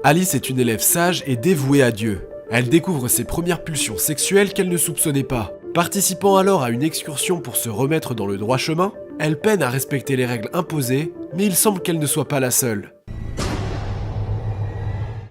Alice est une élève sage et dévouée à Dieu. Elle découvre ses premières pulsions sexuelles qu'elle ne soupçonnait pas. Participant alors à une excursion pour se remettre dans le droit chemin, elle peine à respecter les règles imposées, mais il semble qu'elle ne soit pas la seule.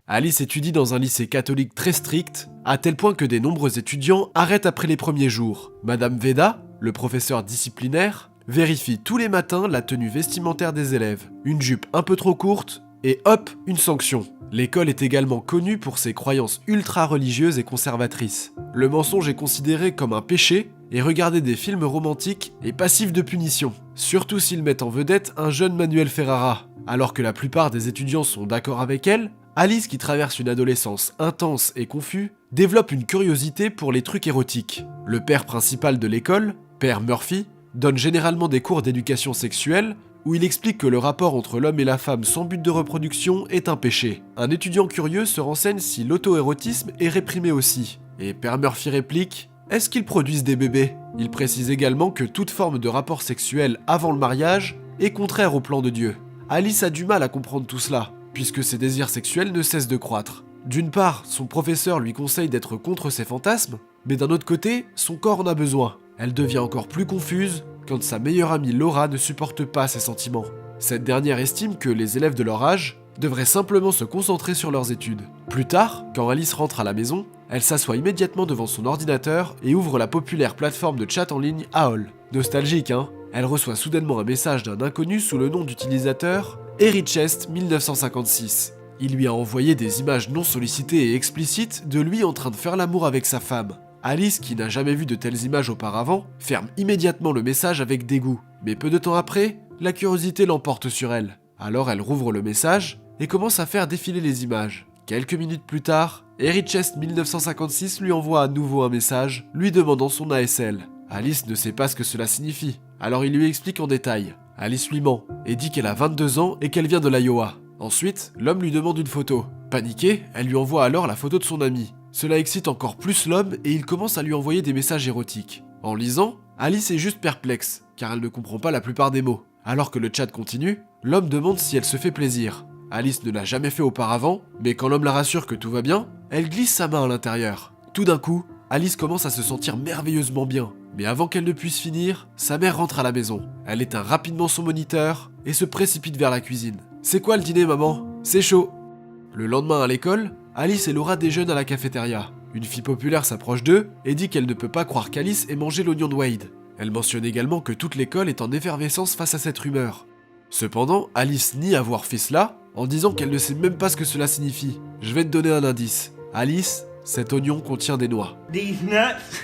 Alice étudie dans un lycée catholique très strict, à tel point que de nombreux étudiants arrêtent après les premiers jours. Madame Veda, le professeur disciplinaire, vérifie tous les matins la tenue vestimentaire des élèves. Une jupe un peu trop courte, et hop, une sanction. L'école est également connue pour ses croyances ultra-religieuses et conservatrices. Le mensonge est considéré comme un péché, et regarder des films romantiques est passif de punition. Surtout s'ils mettent en vedette un jeune Manuel Ferrara. Alors que la plupart des étudiants sont d'accord avec elle, Alice, qui traverse une adolescence intense et confuse, développe une curiosité pour les trucs érotiques. Le père principal de l'école, Père Murphy, donne généralement des cours d'éducation sexuelle où il explique que le rapport entre l'homme et la femme sans but de reproduction est un péché. Un étudiant curieux se renseigne si l'auto-érotisme est réprimé aussi. Et Père Murphy réplique « Est-ce qu'ils produisent des bébés ?» Il précise également que toute forme de rapport sexuel avant le mariage est contraire au plan de Dieu. Alice a du mal à comprendre tout cela, puisque ses désirs sexuels ne cessent de croître. D'une part, son professeur lui conseille d'être contre ses fantasmes, mais d'un autre côté, son corps en a besoin. Elle devient encore plus confuse quand sa meilleure amie Laura ne supporte pas ses sentiments. Cette dernière estime que les élèves de leur âge devraient simplement se concentrer sur leurs études. Plus tard, quand Alice rentre à la maison, elle s'assoit immédiatement devant son ordinateur et ouvre la populaire plateforme de chat en ligne AOL. Nostalgique, hein ? Elle reçoit soudainement un message d'un inconnu sous le nom d'utilisateur Erichest 1956. Il lui a envoyé des images non sollicitées et explicites de lui en train de faire l'amour avec sa femme. Alice, qui n'a jamais vu de telles images auparavant, ferme immédiatement le message avec dégoût. Mais peu de temps après, la curiosité l'emporte sur elle. Alors elle rouvre le message et commence à faire défiler les images. Quelques minutes plus tard, Erichest 1956 lui envoie à nouveau un message, lui demandant son ASL. Alice ne sait pas ce que cela signifie, alors il lui explique en détail. Alice lui ment et dit qu'elle a 22 ans et qu'elle vient de l'Iowa. Ensuite, l'homme lui demande une photo. Paniquée, elle lui envoie alors la photo de son ami. Cela excite encore plus l'homme et il commence à lui envoyer des messages érotiques. En lisant, Alice est juste perplexe, car elle ne comprend pas la plupart des mots. Alors que le chat continue, l'homme demande si elle se fait plaisir. Alice ne l'a jamais fait auparavant, mais quand l'homme la rassure que tout va bien, elle glisse sa main à l'intérieur. Tout d'un coup, Alice commence à se sentir merveilleusement bien. Mais avant qu'elle ne puisse finir, sa mère rentre à la maison. Elle éteint rapidement son moniteur et se précipite vers la cuisine. « C'est quoi le dîner, maman ? C'est chaud !» Le lendemain à l'école, Alice et Laura déjeunent à la cafétéria. Une fille populaire s'approche d'eux et dit qu'elle ne peut pas croire qu'Alice ait mangé l'oignon de Wade. Elle mentionne également que toute l'école est en effervescence face à cette rumeur. Cependant, Alice nie avoir fait cela en disant qu'elle ne sait même pas ce que cela signifie. Je vais te donner un indice. Alice, cet oignon contient des noix. These nuts.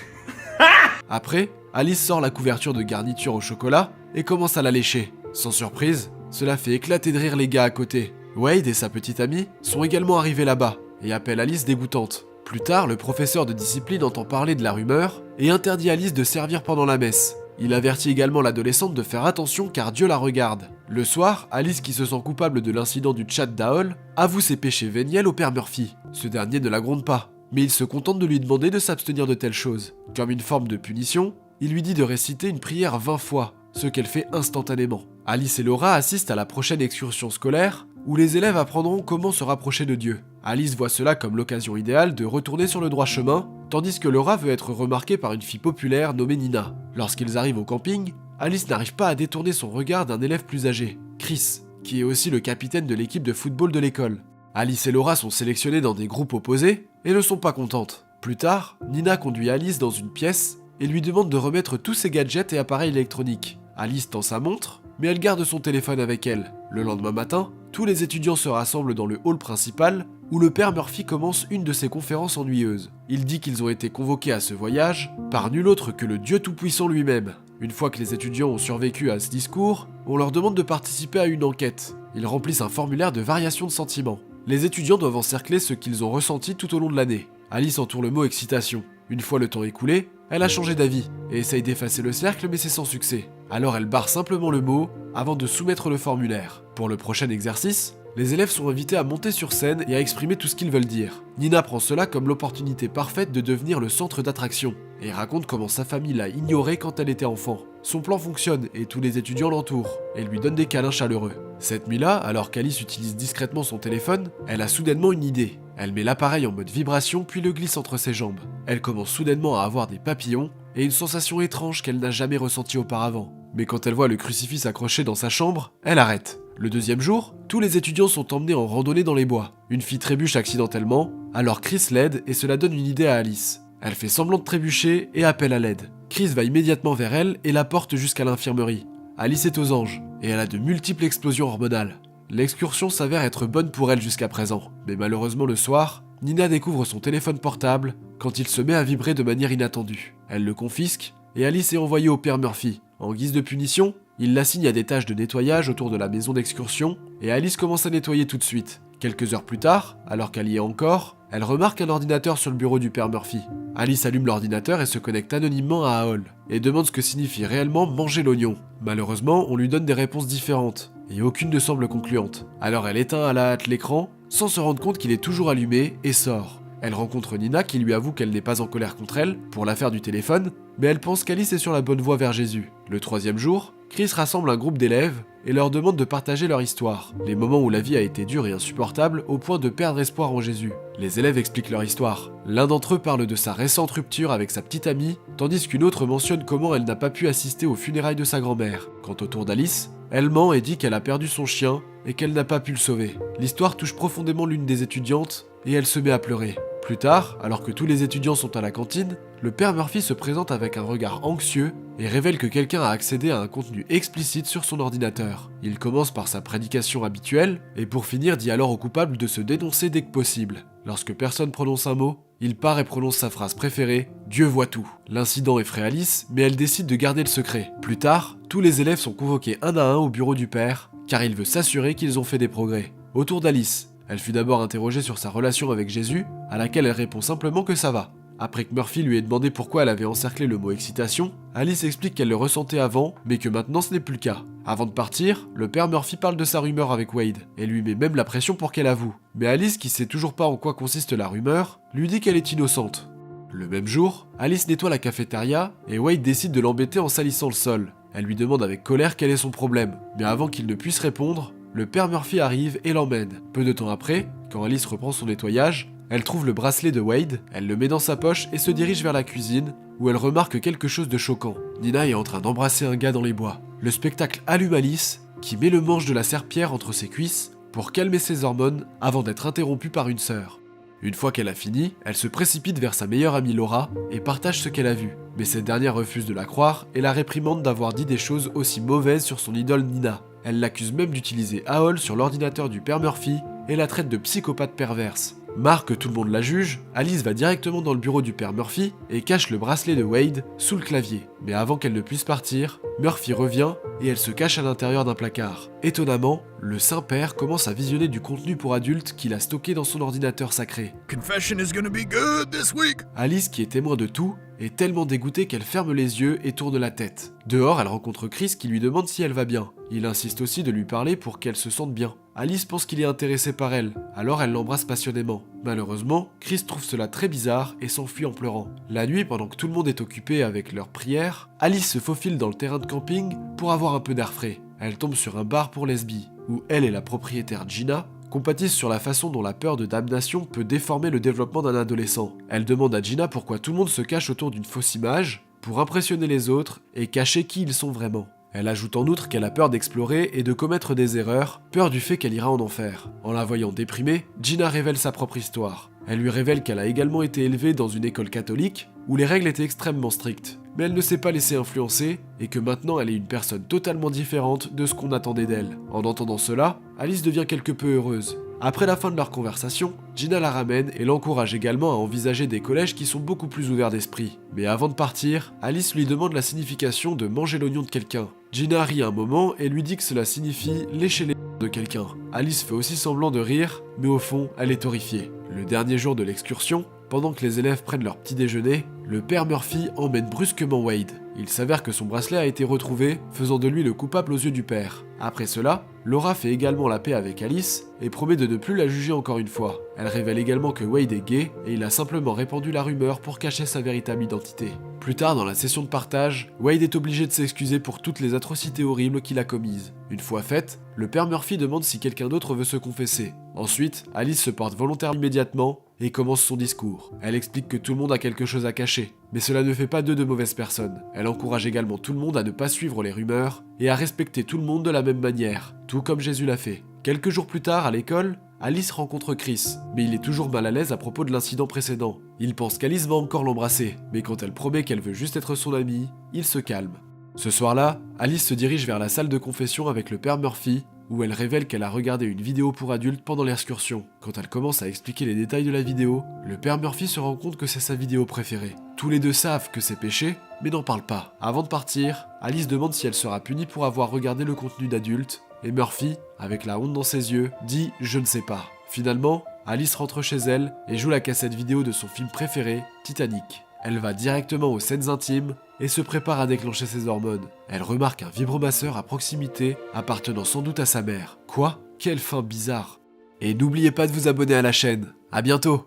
Après, Alice sort la couverture de garniture au chocolat et commence à la lécher. Sans surprise, cela fait éclater de rire les gars à côté. Wade et sa petite amie sont également arrivés là-bas et appellent Alice dégoûtante. Plus tard, le professeur de discipline entend parler de la rumeur et interdit Alice de servir pendant la messe. Il avertit également l'adolescente de faire attention car Dieu la regarde. Le soir, Alice, qui se sent coupable de l'incident du chat d'AOL, avoue ses péchés véniels au père Murphy. Ce dernier ne la gronde pas, mais il se contente de lui demander de s'abstenir de telles choses. Comme une forme de punition, il lui dit de réciter une prière 20 fois, ce qu'elle fait instantanément. Alice et Laura assistent à la prochaine excursion scolaire, où les élèves apprendront comment se rapprocher de Dieu. Alice voit cela comme l'occasion idéale de retourner sur le droit chemin, tandis que Laura veut être remarquée par une fille populaire nommée Nina. Lorsqu'ils arrivent au camping, Alice n'arrive pas à détourner son regard d'un élève plus âgé, Chris, qui est aussi le capitaine de l'équipe de football de l'école. Alice et Laura sont sélectionnées dans des groupes opposés et ne sont pas contentes. Plus tard, Nina conduit Alice dans une pièce et lui demande de remettre tous ses gadgets et appareils électroniques. Alice tend sa montre, mais elle garde son téléphone avec elle. Le lendemain matin, tous les étudiants se rassemblent dans le hall principal où le père Murphy commence une de ses conférences ennuyeuses. Il dit qu'ils ont été convoqués à ce voyage par nul autre que le Dieu Tout-Puissant lui-même. Une fois que les étudiants ont survécu à ce discours, on leur demande de participer à une enquête. Ils remplissent un formulaire de variation de sentiments. Les étudiants doivent encercler ce qu'ils ont ressenti tout au long de l'année. Alice entoure le mot excitation. Une fois le temps écoulé, elle a changé d'avis et essaye d'effacer le cercle mais c'est sans succès. Alors elle barre simplement le mot avant de soumettre le formulaire. Pour le prochain exercice, les élèves sont invités à monter sur scène et à exprimer tout ce qu'ils veulent dire. Nina prend cela comme l'opportunité parfaite de devenir le centre d'attraction et raconte comment sa famille l'a ignorée quand elle était enfant. Son plan fonctionne et tous les étudiants l'entourent et lui donnent des câlins chaleureux. Cette nuit-là, alors qu'Alice utilise discrètement son téléphone, elle a soudainement une idée. Elle met l'appareil en mode vibration puis le glisse entre ses jambes. Elle commence soudainement à avoir des papillons et une sensation étrange qu'elle n'a jamais ressentie auparavant. Mais quand elle voit le crucifix accroché dans sa chambre, elle arrête. Le deuxième jour, tous les étudiants sont emmenés en randonnée dans les bois. Une fille trébuche accidentellement, alors Chris l'aide et cela donne une idée à Alice. Elle fait semblant de trébucher et appelle à l'aide. Chris va immédiatement vers elle et la porte jusqu'à l'infirmerie. Alice est aux anges et elle a de multiples explosions hormonales. L'excursion s'avère être bonne pour elle jusqu'à présent, mais malheureusement le soir, Nina découvre son téléphone portable quand il se met à vibrer de manière inattendue. Elle le confisque et Alice est envoyée au père Murphy. En guise de punition, il l'assigne à des tâches de nettoyage autour de la maison d'excursion et Alice commence à nettoyer tout de suite. Quelques heures plus tard, alors qu'elle y est encore, elle remarque un ordinateur sur le bureau du père Murphy. Alice allume l'ordinateur et se connecte anonymement à AOL, et demande ce que signifie réellement manger l'oignon. Malheureusement, on lui donne des réponses différentes, et aucune ne semble concluante. Alors elle éteint à la hâte l'écran, sans se rendre compte qu'il est toujours allumé, et sort. Elle rencontre Nina qui lui avoue qu'elle n'est pas en colère contre elle, pour l'affaire du téléphone, mais elle pense qu'Alice est sur la bonne voie vers Jésus. Le troisième jour, Chris rassemble un groupe d'élèves et leur demande de partager leur histoire, les moments où la vie a été dure et insupportable au point de perdre espoir en Jésus. Les élèves expliquent leur histoire. L'un d'entre eux parle de sa récente rupture avec sa petite amie, tandis qu'une autre mentionne comment elle n'a pas pu assister aux funérailles de sa grand-mère. Quant au tour d'Alice, elle ment et dit qu'elle a perdu son chien et qu'elle n'a pas pu le sauver. L'histoire touche profondément l'une des étudiantes et elle se met à pleurer. Plus tard, alors que tous les étudiants sont à la cantine, le père Murphy se présente avec un regard anxieux et révèle que quelqu'un a accédé à un contenu explicite sur son ordinateur. Il commence par sa prédication habituelle et pour finir dit alors au coupable de se dénoncer dès que possible. Lorsque personne prononce un mot, il part et prononce sa phrase préférée, « Dieu voit tout ». L'incident effraie Alice, mais elle décide de garder le secret. Plus tard, tous les élèves sont convoqués un à un au bureau du père, car il veut s'assurer qu'ils ont fait des progrès. Autour d'Alice, elle fut d'abord interrogée sur sa relation avec Jésus, à laquelle elle répond simplement que ça va. Après que Murphy lui ait demandé pourquoi elle avait encerclé le mot excitation, Alice explique qu'elle le ressentait avant, mais que maintenant ce n'est plus le cas. Avant de partir, le père Murphy parle de sa rumeur avec Wade, et lui met même la pression pour qu'elle avoue. Mais Alice, qui sait toujours pas en quoi consiste la rumeur, lui dit qu'elle est innocente. Le même jour, Alice nettoie la cafétéria, et Wade décide de l'embêter en salissant le sol. Elle lui demande avec colère quel est son problème, mais avant qu'il ne puisse répondre, le père Murphy arrive et l'emmène. Peu de temps après, quand Alice reprend son nettoyage, elle trouve le bracelet de Wade, elle le met dans sa poche et se dirige vers la cuisine, où elle remarque quelque chose de choquant. Nina est en train d'embrasser un gars dans les bois. Le spectacle allume Alice, qui met le manche de la serpillière entre ses cuisses pour calmer ses hormones avant d'être interrompue par une sœur. Une fois qu'elle a fini, elle se précipite vers sa meilleure amie Laura et partage ce qu'elle a vu. Mais cette dernière refuse de la croire et la réprimande d'avoir dit des choses aussi mauvaises sur son idole Nina. Elle l'accuse même d'utiliser AOL sur l'ordinateur du père Murphy et la traite de psychopathe perverse. Marre que tout le monde la juge, Alice va directement dans le bureau du père Murphy et cache le bracelet de Wade sous le clavier. Mais avant qu'elle ne puisse partir, Murphy revient et elle se cache à l'intérieur d'un placard. Étonnamment, le Saint-Père commence à visionner du contenu pour adultes qu'il a stocké dans son ordinateur sacré. Confession is gonna be good this week. Alice, qui est témoin de tout, est tellement dégoûtée qu'elle ferme les yeux et tourne la tête. Dehors, elle rencontre Chris qui lui demande si elle va bien. Il insiste aussi de lui parler pour qu'elle se sente bien. Alice pense qu'il est intéressé par elle, alors elle l'embrasse passionnément. Malheureusement, Chris trouve cela très bizarre et s'enfuit en pleurant. La nuit, pendant que tout le monde est occupé avec leurs prières, Alice se faufile dans le terrain de camping pour avoir un peu d'air frais. Elle tombe sur un bar pour lesbies, où elle et la propriétaire Gina compatissent sur la façon dont la peur de damnation peut déformer le développement d'un adolescent. Elle demande à Gina pourquoi tout le monde se cache autour d'une fausse image, pour impressionner les autres et cacher qui ils sont vraiment. Elle ajoute en outre qu'elle a peur d'explorer et de commettre des erreurs, peur du fait qu'elle ira en enfer. En la voyant déprimée, Gina révèle sa propre histoire. Elle lui révèle qu'elle a également été élevée dans une école catholique, où les règles étaient extrêmement strictes. Mais elle ne s'est pas laissée influencer, et que maintenant elle est une personne totalement différente de ce qu'on attendait d'elle. En entendant cela, Alice devient quelque peu heureuse. Après la fin de leur conversation, Gina la ramène et l'encourage également à envisager des collèges qui sont beaucoup plus ouverts d'esprit. Mais avant de partir, Alice lui demande la signification de manger l'oignon de quelqu'un. Gina rit un moment et lui dit que cela signifie lécher les de quelqu'un. Alice fait aussi semblant de rire, mais au fond, elle est horrifiée. Le dernier jour de l'excursion, pendant que les élèves prennent leur petit déjeuner, le père Murphy emmène brusquement Wade. Il s'avère que son bracelet a été retrouvé, faisant de lui le coupable aux yeux du père. Après cela, Laura fait également la paix avec Alice et promet de ne plus la juger encore une fois. Elle révèle également que Wade est gay et il a simplement répandu la rumeur pour cacher sa véritable identité. Plus tard dans la session de partage, Wade est obligé de s'excuser pour toutes les atrocités horribles qu'il a commises. Une fois faite, le père Murphy demande si quelqu'un d'autre veut se confesser. Ensuite, Alice se porte volontaire immédiatement et commence son discours. Elle explique que tout le monde a quelque chose à cacher, mais cela ne fait pas d'eux de mauvaises personnes. Elle encourage également tout le monde à ne pas suivre les rumeurs et à respecter tout le monde de la même manière, tout comme Jésus l'a fait. Quelques jours plus tard, à l'école, Alice rencontre Chris, mais il est toujours mal à l'aise à propos de l'incident précédent. Il pense qu'Alice va encore l'embrasser, mais quand elle promet qu'elle veut juste être son amie, il se calme. Ce soir-là, Alice se dirige vers la salle de confession avec le père Murphy, où elle révèle qu'elle a regardé une vidéo pour adultes pendant l'excursion. Quand elle commence à expliquer les détails de la vidéo, le père Murphy se rend compte que c'est sa vidéo préférée. Tous les deux savent que c'est péché, mais n'en parlent pas. Avant de partir, Alice demande si elle sera punie pour avoir regardé le contenu d'adulte, et Murphy, avec la honte dans ses yeux, dit « je ne sais pas ». Finalement, Alice rentre chez elle et joue la cassette vidéo de son film préféré, Titanic. Elle va directement aux scènes intimes et se prépare à déclencher ses hormones. Elle remarque un vibromasseur à proximité, appartenant sans doute à sa mère. Quoi ? Quelle fin bizarre. Et n'oubliez pas de vous abonner à la chaîne. À bientôt.